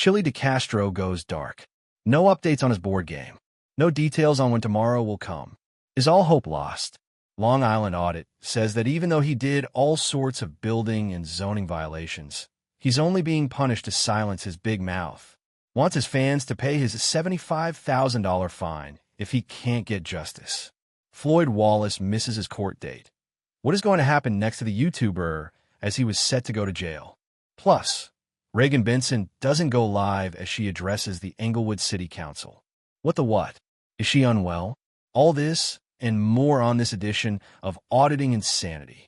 Chille DeCastro goes dark. No updates on his board game. No details on when tomorrow will come. Is all hope lost? Island Audit says that even though he did all sorts of building and zoning violations, he's only being punished to silence his big mouth. Wants his fans to pay his $75,000 fine if he can't get justice. Floyd Wallace misses his court date. What is going to happen next to the YouTuber as he was set to go to jail? Plus, Regan Benson doesn't go live as she addresses the Englewood City Council. What the what? Is she unwell? All this and more on this edition of Auditing Insanity.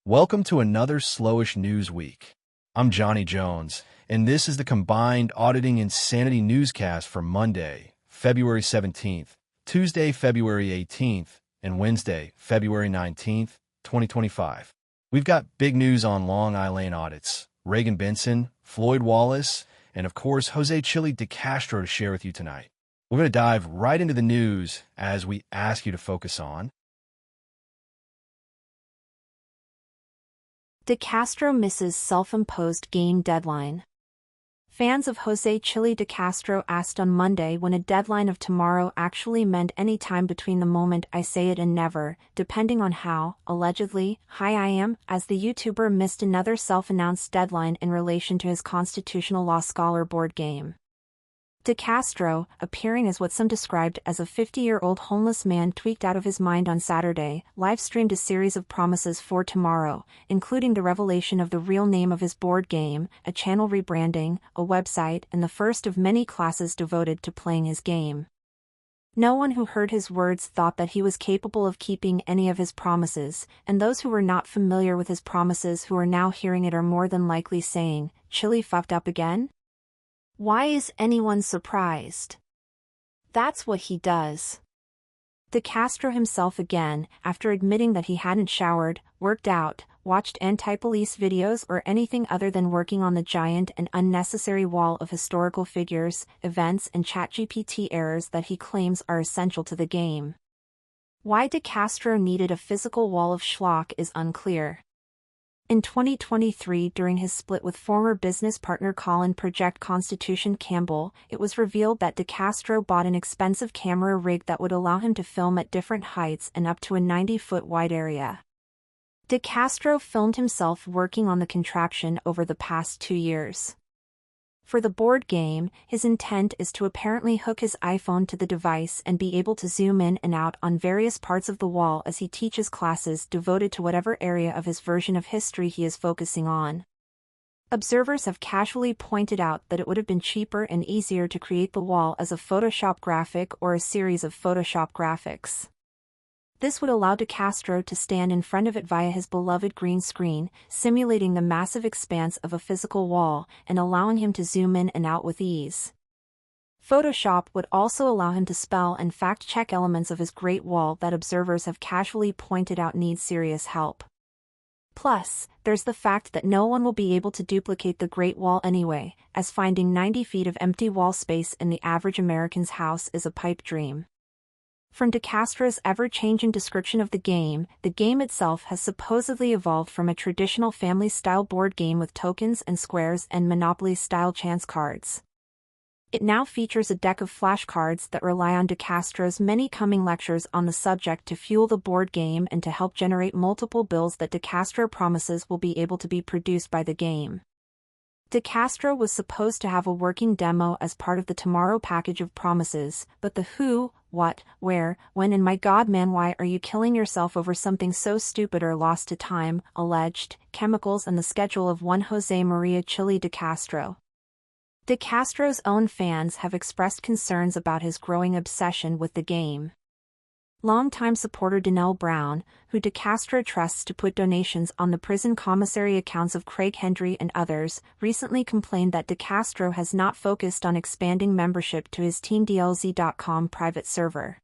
Welcome to another slowish news week. I'm Johnny Jones, and this is the combined Auditing Insanity newscast for Monday, February 17th, Tuesday, February 18th, and Wednesday, February 19th, 2025. We've got big news on Long Island audits, Regan Benson, Floyd Wallace, and of course, Chille DeCastro to share with you tonight. We're going to dive right into the news as we ask you to focus on DeCastro misses self-imposed game deadline. Fans of Chille DeCastro asked on Monday when a deadline of tomorrow actually meant any time between the moment I say it and never, depending on how, allegedly, high I am, as the YouTuber missed another self-announced deadline in relation to his constitutional law scholar board game. DeCastro, appearing as what some described as a 50-year-old homeless man tweaked out of his mind on Saturday, live-streamed a series of promises for tomorrow, including the revelation of the real name of his board game, a channel rebranding, a website, and the first of many classes devoted to playing his game. No one who heard his words thought that he was capable of keeping any of his promises, and those who were not familiar with his promises who are now hearing it are more than likely saying, "Chille fucked up again?" Why is anyone surprised? That's what he does. DeCastro himself again, after admitting that he hadn't showered, worked out, watched anti-police videos or anything other than working on the giant and unnecessary wall of historical figures, events and ChatGPT errors that he claims are essential to the game. Why DeCastro needed a physical wall of schlock is unclear. In 2023, during his split with former business partner Colin Project Constitution Campbell, it was revealed that DeCastro bought an expensive camera rig that would allow him to film at different heights and up to a 90-foot wide area. DeCastro filmed himself working on the contraption over the past 2 years. For the board game, his intent is to apparently hook his iPhone to the device and be able to zoom in and out on various parts of the wall as he teaches classes devoted to whatever area of his version of history he is focusing on. Observers have casually pointed out that it would have been cheaper and easier to create the wall as a Photoshop graphic or a series of Photoshop graphics. This would allow DeCastro to stand in front of it via his beloved green screen, simulating the massive expanse of a physical wall, and allowing him to zoom in and out with ease. Photoshop would also allow him to spell and fact-check elements of his Great Wall that observers have casually pointed out need serious help. Plus, there's the fact that no one will be able to duplicate the Great Wall anyway, as finding 90 feet of empty wall space in the average American's house is a pipe dream. From DeCastro's ever-changing description of the game itself has supposedly evolved from a traditional family-style board game with tokens and squares and Monopoly-style chance cards. It now features a deck of flashcards that rely on DeCastro's many coming lectures on the subject to fuel the board game and to help generate multiple bills that DeCastro promises will be able to be produced by the game. DeCastro was supposed to have a working demo as part of the Tomorrow package of promises, but the who, what, where, when and my god man why are you killing yourself over something so stupid or lost to time, alleged, chemicals and the schedule of one Jose Maria Chille DeCastro. DeCastro's own fans have expressed concerns about his growing obsession with the game. Longtime supporter Donnell Brown, who DeCastro trusts to put donations on the prison commissary accounts of Craig Hendry and others, recently complained that DeCastro has not focused on expanding membership to his TeamDLZ.com private server.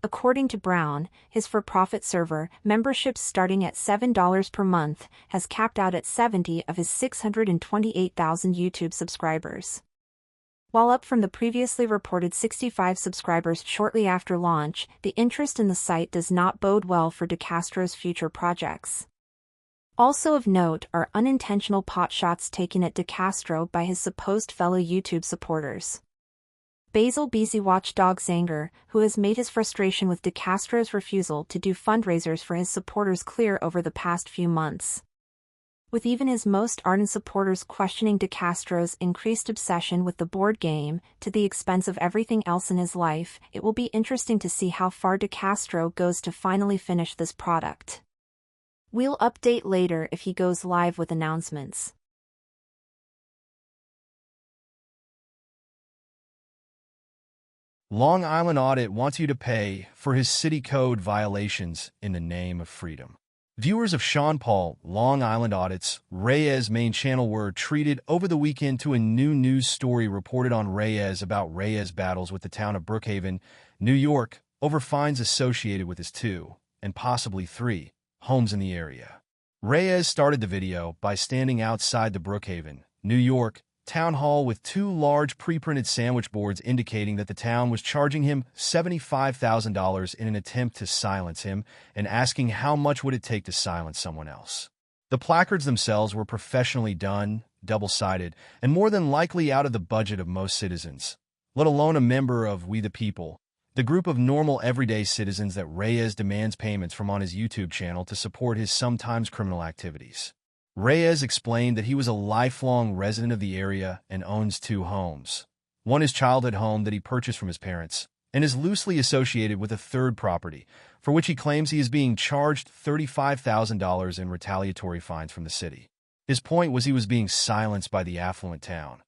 According to Brown, his for-profit server, memberships starting at $7 per month, has capped out at 70 of his 628,000 YouTube subscribers. While up from the previously reported 65 subscribers shortly after launch, the interest in the site does not bode well for DeCastro's future projects. Also of note are unintentional potshots taken at DeCastro by his supposed fellow YouTube supporters. Basil Beasy Watchdog Zanger, who has made his frustration with DeCastro's refusal to do fundraisers for his supporters clear over the past few months. With even his most ardent supporters questioning DeCastro's increased obsession with the board game, to the expense of everything else in his life, it will be interesting to see how far DeCastro goes to finally finish this product. We'll update later if he goes live with announcements. Long Island Audit wants you to pay for his city code violations in the name of freedom. Viewers of Sean Paul, Long Island Audit's Reyes main channel were treated over the weekend to a new news story reported on Reyes about Reyes' battles with the town of Brookhaven, New York, over fines associated with his 2, and possibly 3, homes in the area. Reyes started the video by standing outside the Brookhaven, New York, town hall with 2 large pre-printed sandwich boards indicating that the town was charging him $75,000 in an attempt to silence him and asking how much would it take to silence someone else. The placards themselves were professionally done, double-sided, and more than likely out of the budget of most citizens, let alone a member of We the People, the group of normal everyday citizens that Reyes demands payments from on his YouTube channel to support his sometimes criminal activities. Reyes explained that he was a lifelong resident of the area and owns 2 homes. One his childhood home that he purchased from his parents, and is loosely associated with a 3rd property, for which he claims he is being charged $35,000 in retaliatory fines from the city. His point was he was being silenced by the affluent town,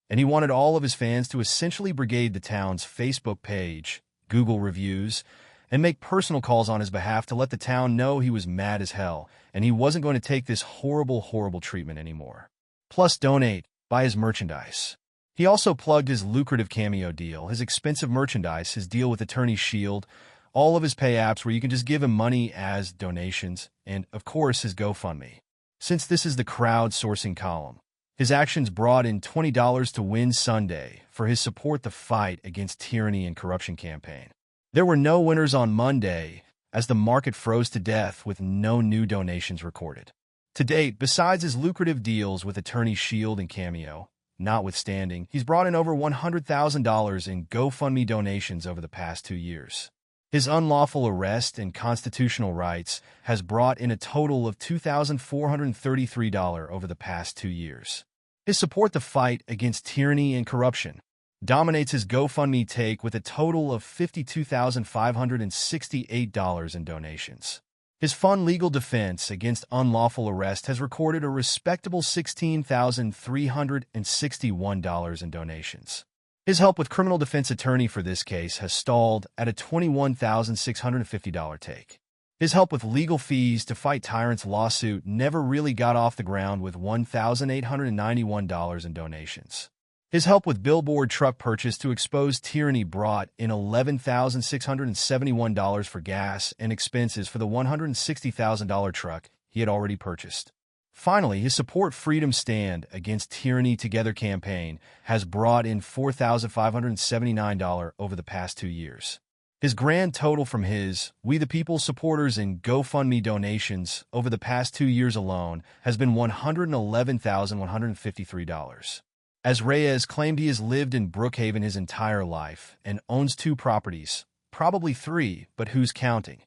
and he wanted all of his fans to essentially brigade the town's Facebook page, Google reviews, and make personal calls on his behalf to let the town know he was mad as hell and he wasn't going to take this horrible, horrible treatment anymore. Plus donate, buy his merchandise. He also plugged his lucrative Cameo deal, his expensive merchandise, his deal with Attorney Shield, all of his pay apps where you can just give him money as donations, and, of course, his GoFundMe. Since this is the crowdsourcing column, his actions brought in $20 to Win Sunday for his Support the Fight Against Tyranny and Corruption campaign. There were no winners on Monday, as the market froze to death with no new donations recorded. To date, besides his lucrative deals with Attorney Shield and Cameo, notwithstanding, he's brought in over $100,000 in GoFundMe donations over the past 2 years. His unlawful arrest and constitutional rights has brought in a total of $2,433 over the past 2 years. His Support the Fight Against Tyranny and Corruption dominates his GoFundMe take with a total of $52,568 in donations. His Fund Legal Defense Against Unlawful Arrest has recorded a respectable $16,361 in donations. His help with criminal defense attorney for this case has stalled at a $21,650 take. His help with legal fees to fight Tyrant's lawsuit never really got off the ground with $1,891 in donations. His help with billboard truck purchase to expose tyranny brought in $11,671 for gas and expenses for the $160,000 truck he had already purchased. Finally, his Support Freedom Stand Against Tyranny Together campaign has brought in $4,579 over the past 2 years. His grand total from his We the People supporters and GoFundMe donations over the past 2 years alone has been $111,153. As Reyes claimed, he has lived in Brookhaven his entire life and owns 2 properties, probably 3, but who's counting?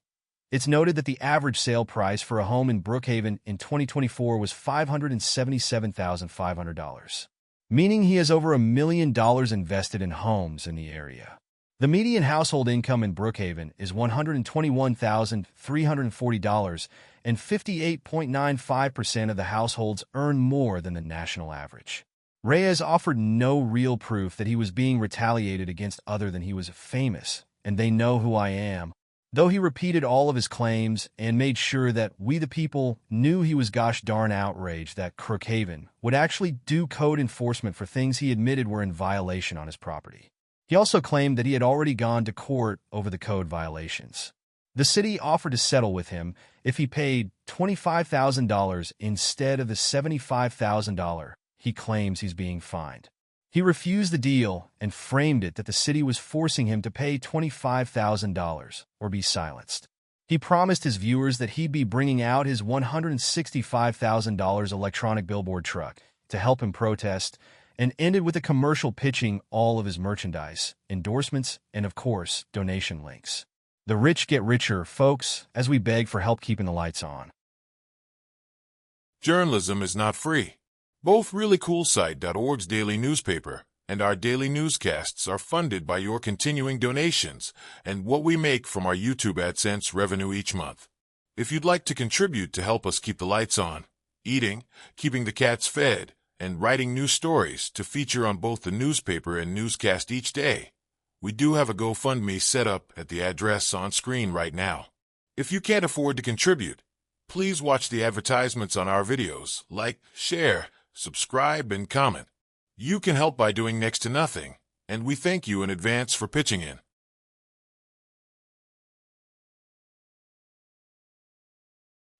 It's noted that the average sale price for a home in Brookhaven in 2024 was $577,500, meaning he has over $1 million invested in homes in the area. The median household income in Brookhaven is $121,340, and 58.95% of the households earn more than the national average. Reyes offered no real proof that he was being retaliated against other than he was famous, and they know who I am. Though he repeated all of his claims and made sure that we the people knew he was gosh darn outraged that Crookhaven would actually do code enforcement for things he admitted were in violation on his property. He also claimed that he had already gone to court over the code violations. The city offered to settle with him if he paid $25,000 instead of the $75,000 he claims he's being fined. He refused the deal and framed it that the city was forcing him to pay $25,000 or be silenced. He promised his viewers that he'd be bringing out his $165,000 electronic billboard truck to help him protest, and ended with a commercial pitching all of his merchandise, endorsements, and of course, donation links. The rich get richer, folks, as we beg for help keeping the lights on. Journalism is not free. Both ReallyCoolSite.org's daily newspaper and our daily newscasts are funded by your continuing donations and what we make from our YouTube AdSense revenue each month. If you'd like to contribute to help us keep the lights on, eating, keeping the cats fed, and writing new stories to feature on both the newspaper and newscast each day, we do have a GoFundMe set up at the address on screen right now. If you can't afford to contribute, please watch the advertisements on our videos, like, share, subscribe, and comment. You can help by doing next to nothing, and we thank you in advance for pitching in.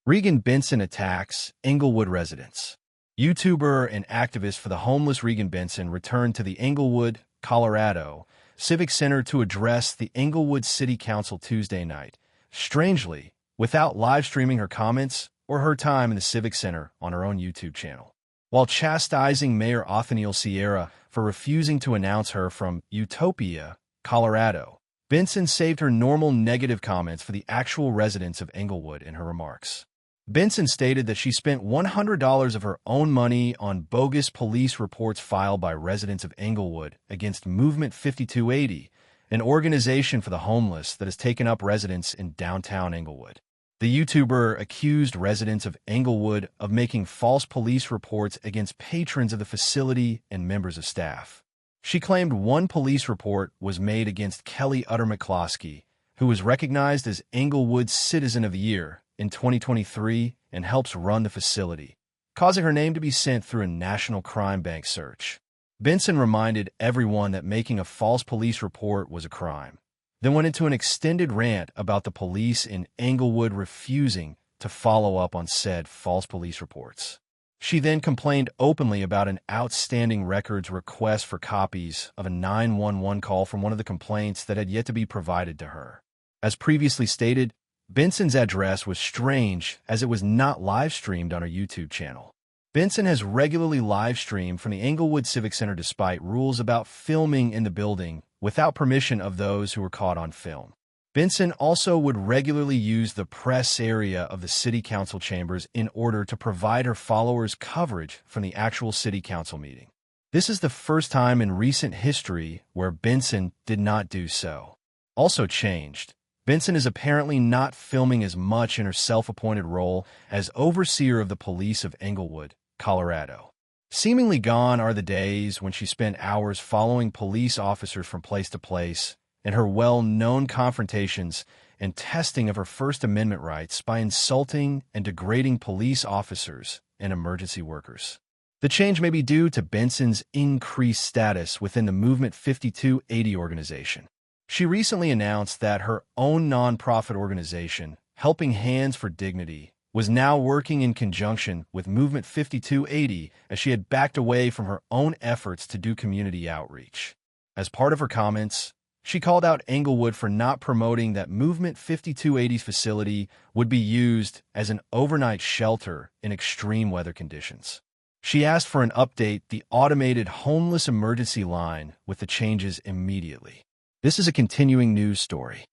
Regan Benson attacks Englewood residents. YouTuber and activist for the homeless Regan Benson returned to the Englewood, Colorado, Civic Center to address the Englewood City Council Tuesday night, strangely, without live streaming her comments or her time in the Civic Center on her own YouTube channel. While chastising Mayor Othniel Sierra for refusing to announce her from Utopia, Colorado, Benson saved her normal negative comments for the actual residents of Englewood in her remarks. Benson stated that she spent $100 of her own money on bogus police reports filed by residents of Englewood against Movement 5280, an organization for the homeless that has taken up residence in downtown Englewood. The YouTuber accused residents of Englewood of making false police reports against patrons of the facility and members of staff. She claimed one police report was made against Kelly Utter McCloskey, who was recognized as Englewood's Citizen of the Year in 2023 and helps run the facility, causing her name to be sent through a national crime bank search. Benson reminded everyone that making a false police report was a crime, then went into an extended rant about the police in Englewood refusing to follow up on said false police reports. She then complained openly about an outstanding records request for copies of a 911 call from one of the complaints that had yet to be provided to her. As previously stated, Benson's address was strange as it was not live-streamed on her YouTube channel. Benson has regularly live-streamed from the Englewood Civic Center despite rules about filming in the building without permission of those who were caught on film. Benson also would regularly use the press area of the city council chambers in order to provide her followers coverage from the actual city council meeting. This is the first time in recent history where Benson did not do so. Also changed, Benson is apparently not filming as much in her self-appointed role as overseer of the police of Englewood, Colorado. Seemingly gone are the days when she spent hours following police officers from place to place and her well-known confrontations and testing of her First Amendment rights by insulting and degrading police officers and emergency workers. The change may be due to Benson's increased status within the Movement 5280 organization. She recently announced that her own nonprofit organization, Helping Hands for Dignity, was now working in conjunction with Movement 5280 as she had backed away from her own efforts to do community outreach. As part of her comments, she called out Englewood for not promoting that Movement 5280's facility would be used as an overnight shelter in extreme weather conditions. She asked for an update the automated homeless emergency line with the changes immediately. This is a continuing news story.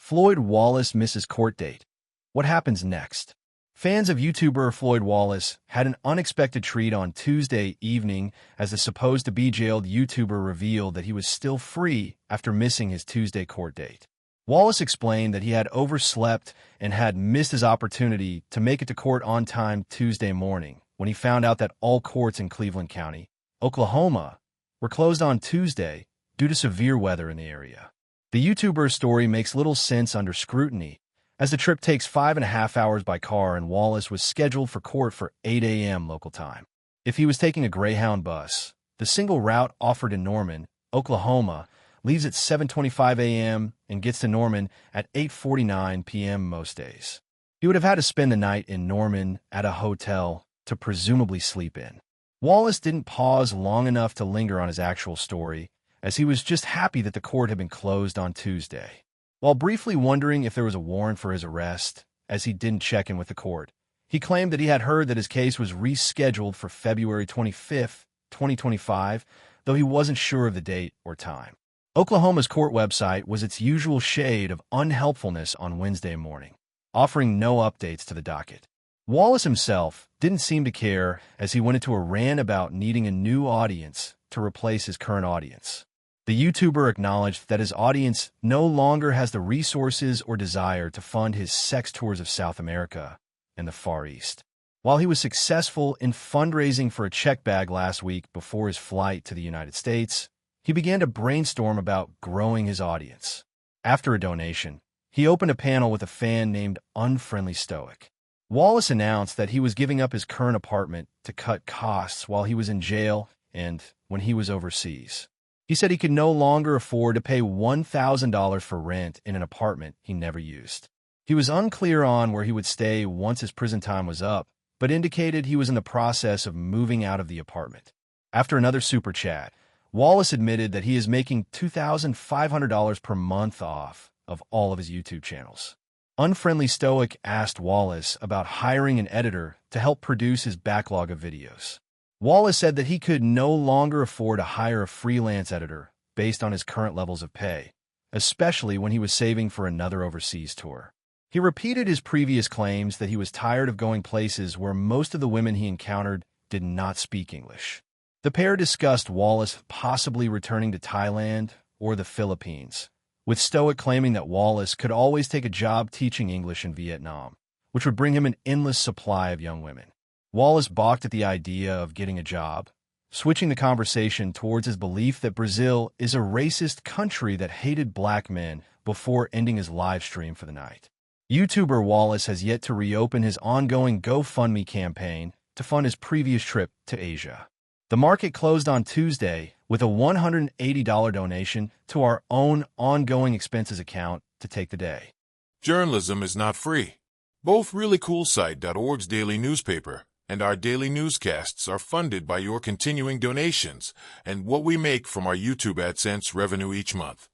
Floyd Wallace misses court date. What happens next? Fans of YouTuber Floyd Wallace had an unexpected treat on Tuesday evening as the supposed-to-be-jailed YouTuber revealed that he was still free after missing his Tuesday court date. Wallace explained that he had overslept and had missed his opportunity to make it to court on time Tuesday morning when he found out that all courts in Cleveland County, Oklahoma, were closed on Tuesday due to severe weather in the area. The YouTuber's story makes little sense under scrutiny, as the trip takes 5.5 hours by car and Wallace was scheduled for court for 8 a.m. local time. If he was taking a Greyhound bus, the single route offered in Norman, Oklahoma, leaves at 7:25 a.m. and gets to Norman at 8:49 p.m. most days. He would have had to spend the night in Norman at a hotel to presumably sleep in. Wallace didn't pause long enough to linger on his actual story, as he was just happy that the court had been closed on Tuesday. While briefly wondering if there was a warrant for his arrest, as he didn't check in with the court, he claimed that he had heard that his case was rescheduled for February 25, 2025, though he wasn't sure of the date or time. Oklahoma's court website was its usual shade of unhelpfulness on Wednesday morning, offering no updates to the docket. Wallace himself didn't seem to care as he went into a rant about needing a new audience to replace his current audience. The YouTuber acknowledged that his audience no longer has the resources or desire to fund his sex tours of South America and the Far East. While he was successful in fundraising for a check bag last week before his flight to the United States, he began to brainstorm about growing his audience. After a donation, he opened a panel with a fan named Unfriendly Stoic. Wallace announced that he was giving up his current apartment to cut costs while he was in jail and when he was overseas. He said he could no longer afford to pay $1,000 for rent in an apartment he never used. He was unclear on where he would stay once his prison time was up, but indicated he was in the process of moving out of the apartment. After another super chat, Wallace admitted that he is making $2,500 per month off of all of his YouTube channels. Unfriendly Stoic asked Wallace about hiring an editor to help produce his backlog of videos. Wallace said that he could no longer afford to hire a freelance editor based on his current levels of pay, especially when he was saving for another overseas tour. He repeated his previous claims that he was tired of going places where most of the women he encountered did not speak English. The pair discussed Wallace possibly returning to Thailand or the Philippines, with Stoic claiming that Wallace could always take a job teaching English in Vietnam, which would bring him an endless supply of young women. Wallace balked at the idea of getting a job, switching the conversation towards his belief that Brazil is a racist country that hated black men before ending his live stream for the night. YouTuber Wallace has yet to reopen his ongoing GoFundMe campaign to fund his previous trip to Asia. The market closed on Tuesday with a $180 donation to our own ongoing expenses account to take the day. Journalism is not free. Both ReallyCoolSite.org's daily newspaper and our daily newscasts are funded by your continuing donations and what we make from our YouTube AdSense revenue each month.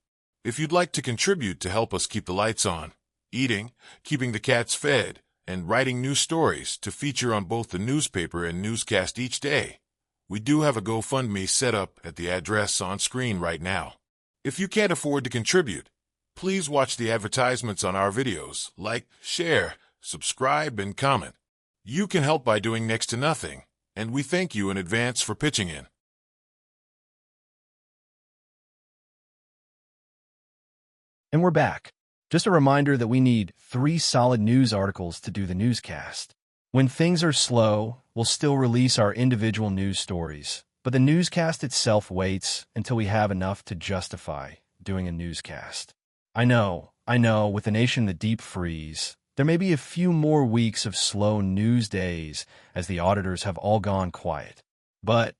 If you'd like to contribute to help us keep the lights on, eating, keeping the cats fed, and writing new stories to feature on both the newspaper and newscast each day, we do have a GoFundMe set up at the address on screen right now. If you can't afford to contribute, please watch the advertisements on our videos, like, share, subscribe, and comment. You can help by doing next to nothing, and we thank you in advance for pitching in. And we're back. Just a reminder that we need 3 solid news articles to do the newscast. When things are slow, we'll still release our individual news stories, but the newscast itself waits until we have enough to justify doing a newscast. I know, with the nation in the deep freeze, there may be a few more weeks of slow news days as the auditors have all gone quiet. But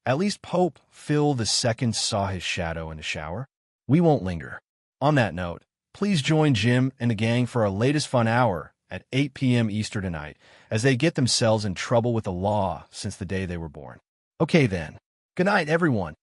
at least Pope Phil II saw his shadow in the shower. We won't linger. On that note, please join Jim and the gang for our latest fun hour at 8 p.m. Eastern tonight as they get themselves in trouble with the law since the day they were born. Okay then. Good night, everyone.